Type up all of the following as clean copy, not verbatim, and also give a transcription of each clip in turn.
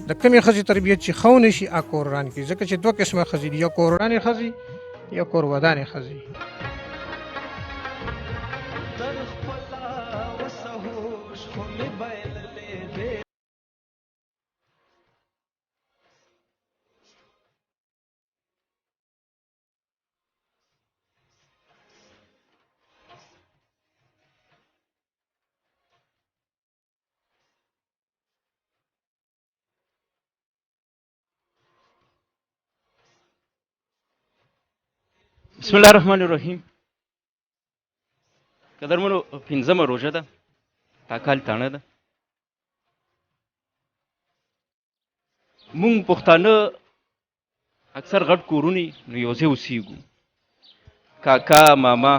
د کمې ښځې تربیت چې ښه ونه شي هغه کور وران کړي، ځکه چې دوه قسمه ښځې دي، یا کور ورانې ښځې یا کور ودانې ښځې. بسم الله الرحمن الرحیم. قدرمنو، پنځمه روژه ده، دا کال تاڼه ده. مونږ پښتانه اکثر غټ کورونه نو یو ځای اوسېږو، کاکا ماما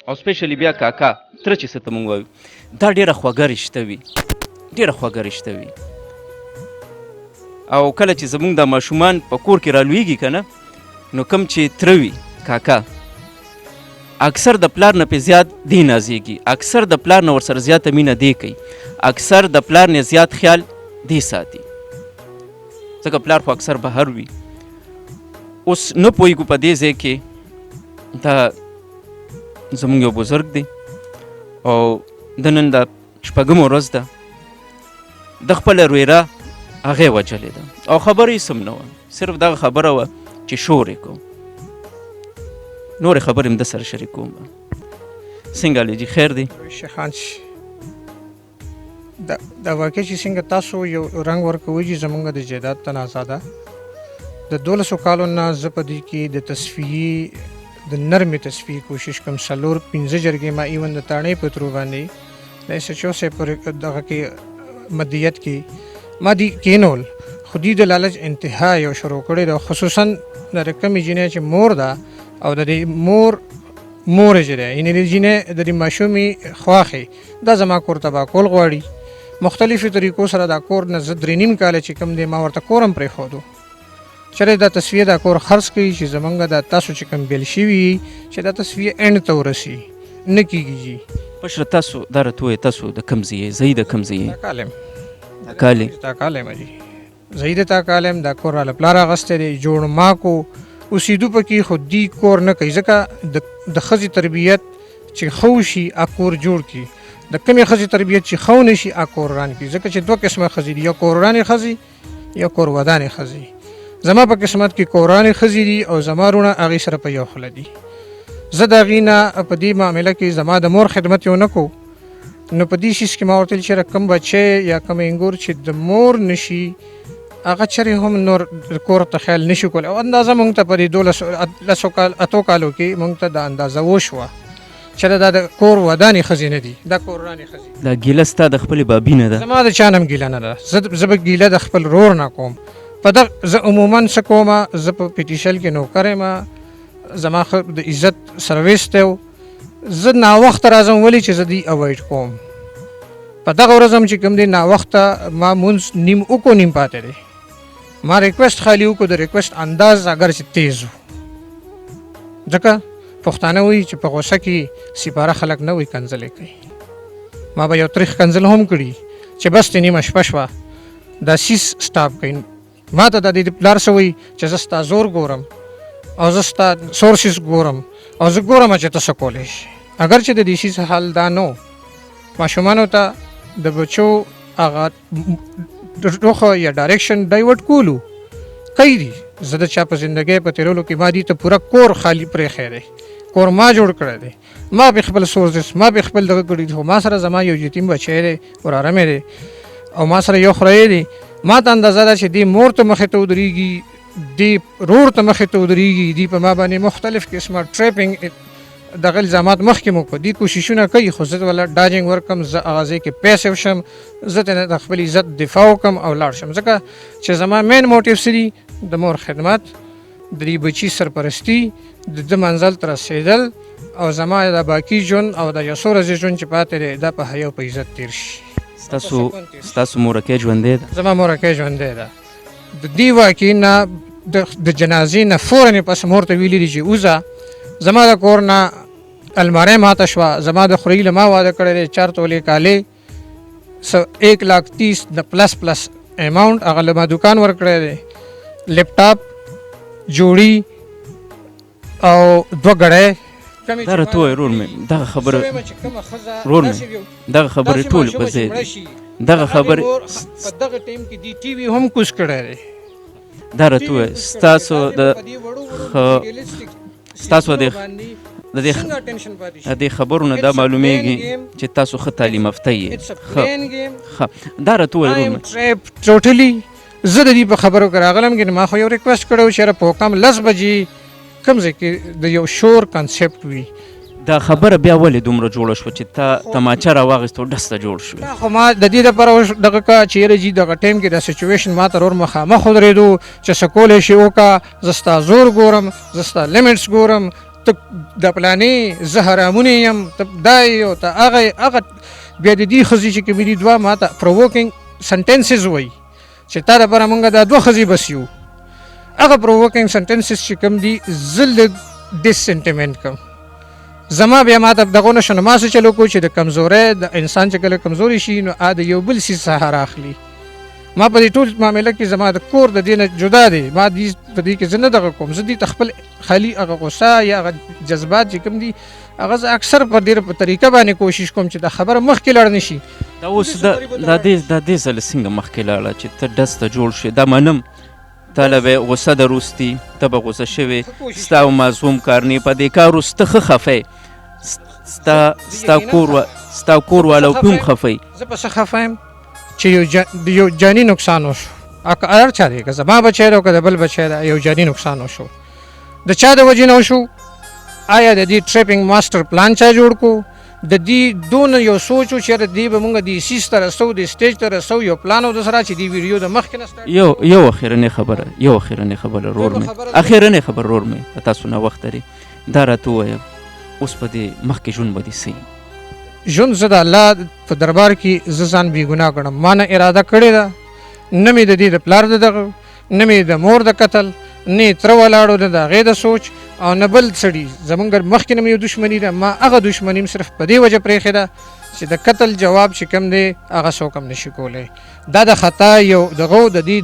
او سپیشلی بیا کاکا تره چې څه ته مونږ وایو، دا ډېره خوږه رشته وي، ډېره خوږه رشته وي. او کله چې زمونږ دا ماشومان په کور کې رالویږي که نه، نو کوم چې تره وي کاکا، اکثر د پلار نه پې زیات دی نازېږي، اکثر د پلار نه ورسره زیاته مینه دی کوي، اکثر د پلار نه زیات خیال دی ساتي، ځکه پلار خو اکثر بهر وي. اوس نه پوهېږو په دې ځای کې دا زموږ یو بزرګ دی او د نن دا شپږمه ورځ ده، د خپله رویره هغه یې وجلې ده او خبره یې سم نه وه، صرف دغه خبره وه چې شور یې کوم. نورې خبرې هم د سره شریکوم. څنګه علي جي خیر دی؟ شیخان دا واقع چې څنګه تاسو یو رنګ ورکوئ چې زموږ د جایداد تنازع ده، د 1200 کالو نه زه په دې کې د تصفیې د نرمې تصفیې کوشش کوم. 4-5 جرګې ما ایون د تاڼې په ترو باندې د SHO صاحب پر دغه کې مدیت کې ما دې کینول، خو دې د لالچ انتها یو شروع کړې ده، خصوصا د کمې جینۍ چې مور ده او د دې مور یې چې دی، یعنې د جینۍ د دې ماشومې خواښې دا زما کور تباه کول غواړي. مختلفو طریقو سره دا کور نه زه 3.5 کاله چې کوم دی ما ورته کور هم پرېښودو، چېرې دا تصفیه دا کور خرڅ کړي چې زمونږ دا تاسو چې کوم بیل شوي چې دا تصفیه اینډ ته ورسي، نه کېږي جي. مشره تاسو دا راته ووایئ، تاسو د کوم ځای یې؟ زه د کوم ځای یې؟ تاکال یم جي، زه د تاکال یم. دا کور راله پلار اخیستی دی، جوړ ما کو، اوسېدو پکې، خو دی کور نه کوي، ځکه د ښځې تربیت چې ښه وشي هغه کور جوړ کړي، د کمې ښځې تربیت چې ښه ونه شي هغه کور وران کړي، ځکه چې دوه قسمه ښځې دي، یا کور ورانې ښځې یا کور ودانې ښځې. زما په قسمت کې کور ورانې ښځې دي او زما وروڼه هغې سره په یو خوله دي. زه د هغې نه په دې معامله کې زما د مور خدمت یې ونه کو، نو په دې شیز کې ما ورته ویل چې کوم بچی یا کوم انګور چې د مور نشي هغه چرې هم نور کور ته خیال نشي کولی. او اندازه مونږ ته په دې 12 کالو کې مونږ ته دا اندازه وشوه چې دا د کور ودانې ښځې نه دي، دا کور ورانې ښځې. دا ګیله ستا د خپلې بابي نه ده؟ زما د چا نه هم ګیله نه ده، زه به ګیله د خپل رور نه کوم. په دغه زه عموما څه کومه، زه په پیټیشل کې نوکر یم، زما د عزت سرویس دی، زه ناوخته راځم ولې چې زه دې اوایډ کوم. په دغه ورځ هم چې کوم دی ناوخته ما مونځ نیم وکړو، نیم پاتې دی، ما ریکویسټ خالي وکړو، د ریکویسټ انداز اگر چې تیز و، ځکه پښتانه وایي چې په غوسه کې سپاره خلک نه وایي کنځلې کوي. ما به یو تریخ کنځل هم کړي چې بس ته نیمه شپه شوه دا سیس سټاپ کوي. ما ته د دې پلار څه وایي چې زه ستا زور ګورم او زه ستا سورسز ګورم او زه ګورم چې ته څه کولی شي. اگر چې د دې سیس حل دا نه و، ماشومانو ته د بچو هغه روخه یا ډایرکشن ډایورټ کولو کوي دي. زه د چا په زندګۍ په تیرولو کې ما دي ته پوره کور خالی پرېښی دی، کور ما جوړ کړی دی، ما به خپل سورسز ما به خپل دغه کړي دي، خو ما سره زما یو یتیم بچی دی وراره مې دی او ما سره یو خورۍ دی. ما ته اندازه ده چې دی مور ته مخې ته ودرېږي، دی رور ته مخې ته ودرېږي، دی په ما باندې مختلف قسمه ټریپینګ دغه الزامات مخکې مو په دې کوششونه کوي، خو زه ولله ډاجنګ ورکم، زه هغه ځای کې پیسې وشم، زه ته د خپل عزت دفاع وکړم او لاړ شم، ځکه چې زما مین موټیو څه دي؟ د مور خدمت، د دې بچي سرپرستي، د ده منزل ته رسېدل او زما د باقي ژوند او د یو څو ورځې ژوند چې پاتې دی دا په حیا او په عزت تېر شي. ستاسو مورکۍ ژوندی ده؟ زما مورکۍ ژوندی ده. د دې واقعې نه د جنازې نه فوراً پس مور ته ویلي دي چې وځه، زما د کور نه الماری ماته شوه، زما د خورۍ له ما واده کړی دی 4 تولې کالې 1,30,000 د پلس اماونټ هغه له ما دوکان ورکړی دی، لیپټاپ، جوړي او 2 ګړی. دا راته ووایه ورور مې دغه خبره ورور مې دغه خبرې ټولې په ځای دي. دغه خبرې په دغه ټیم کې دی ټي وي هم کوز کړی دی. دا راته ووایه ستاسو د دې خبرو نه دا معلومیږي چې تاسو ښه تعلیم یافته یې. دا راته ووایه ورور مې ټوټلي زه د دې په خبرو کې راغلم چې ما خو یو ریکویسټ کړی و چې په کم 10 بجې کوم ځای کې د یو شور کنسپټ وي. دا خبره بیا ولې دومره جوړه شوه چې تا تماچه راواغېست او ډس ته جوړ شوې؟ خو ما د دې لپاره دغه کا چې یاره جي دغه ټایم کې د سچویشن ما ته ور مخامخ ودرېدو چې څه کولی شي وکړه. زه ستا زور ګورم، زه ستا لیمټس ګورم، ته د پلانې زه حرامونه یم، ته دا یې او ته هغه. بیا د دې ښځې چې کومې دي 2 ما ته پرووکینګ سنټنسز وایي چې تا دپاره مونږ دا 2 ښځې بس یو. هغه پرووکینګ سنټنسز چې کوم دي زه لږ ډسسنټیمنټ کوم. زما بیا ما ته دغه نه شنو ما څه چلو کو چې د کمزورۍ د انسان چې کله کمزوري شي نو د یو بل څیز سهار اخلي. ما په دې ټول معامله کې زما د کور د دې نه جدا دی. ما دې په دې کې زه نه دغه کوم، زه دې ته خپل خالي هغه غصه یا هغه جذبات چې کوم دي هغه زه اکثر په ډېر په طریقه باندې کوشش کوم چې د خبره مخکې لاړ نه شي. دا اوس دا دې ځله څنګه مخکې لاړه چې ته ډس ته جوړ شې؟ دا منم تا له به غصه دروستي، ته به غصه شوې، ستا او معصوم کارنې په دې کار اوس ته ښه خفه یې، ستا کور والا په هم خفه یې. زه په څه خفه یم چې یو جاني نقصان وشو. هر چا دی، که زما بچی دی او که د بل بچی دی، یو جاني نقصان وشو. د چا د وجې نه وشو؟ آیا د دې ټریپینګ ماسټر پلان چا جوړ کو؟ د دې دونه یو سوچ و چې دې به مونږ د سیس ته رسو، د سټیج ته رسو، یو پلان و د سره چې دې ویډیو د مخکې نه سټارټ یو اخرنۍ خبره ورور مې اخرنۍ خبره ورور مې په تاسو نه وخت لري. دا راته ووایه اوس په دې مخکې ژوند به دې څه ژوند زه د الله په دربار کې زه ځان بېګناه ګڼم. ما نه اراده کړې ده، نه مې د دې د پلار د دغه، نه مې د مور د قتل، نه تره ولاړو د هغې د سوچ او نه بل سړي. زمونږ مخکې نه مې یو دښمني ده، ما هغه دښمني صرف په دې وجه پرېښې ده چې د قتل جواب چې کوم دی هغه څوک هم نشي کولی. دا د خطا یو دغه د دې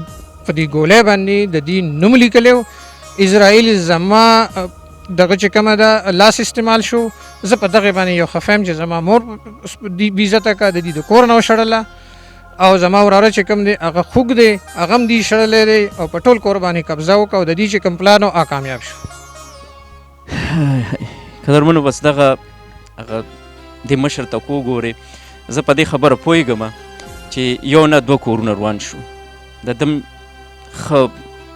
په دې ګولۍ باندې د دې نوم لیکلی و. اسرائیل زما دغه چې کومه ده لاس استعمال شو. زه په دغې باندې یو خفه یم چې زما مور بېعزته کړه، د دې د کور نه وشړله، او زما وراره چې کوم دی هغه خوږ دی، هغه هم دې شړلی دی او په ټول کور باندې قبضه وکړه او د دې چې کوم پلان و هغه کامیاب شو. قدرمنو بس دغه دې مشر ته وګورئ. زه په دې خبره پوهېږم چې یو نه 2 کورونه روان شو. د دم ښه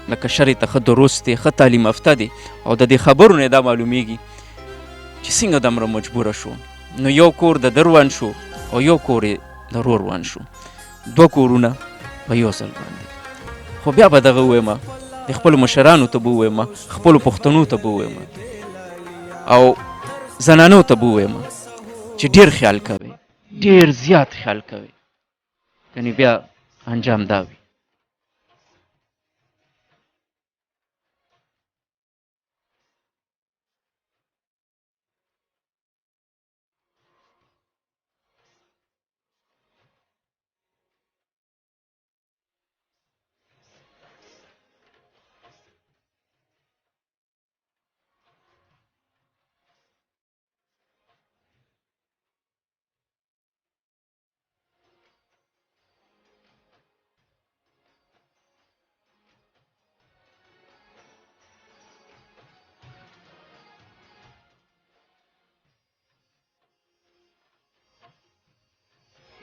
لکه شرې ته ښه درست دی، ښه تعلیم یافته دی او د دې خبرو نه دا معلومیږي چې څنګه دومره مجبوره شو. نو یو کور د ده روان شو او یو کور یې د ورور روان شو. 2 کورونه په یو ځل باندې. خو بیا به دغه ووایم، د خپلو مشرانو ته به ووایم، خپلو پښتنو ته به ووایم او زنانو ته به ووایم چې ډېر خیال کوئ، ډېر زیات خیال کوئ، کنې بیا انجام دا وي.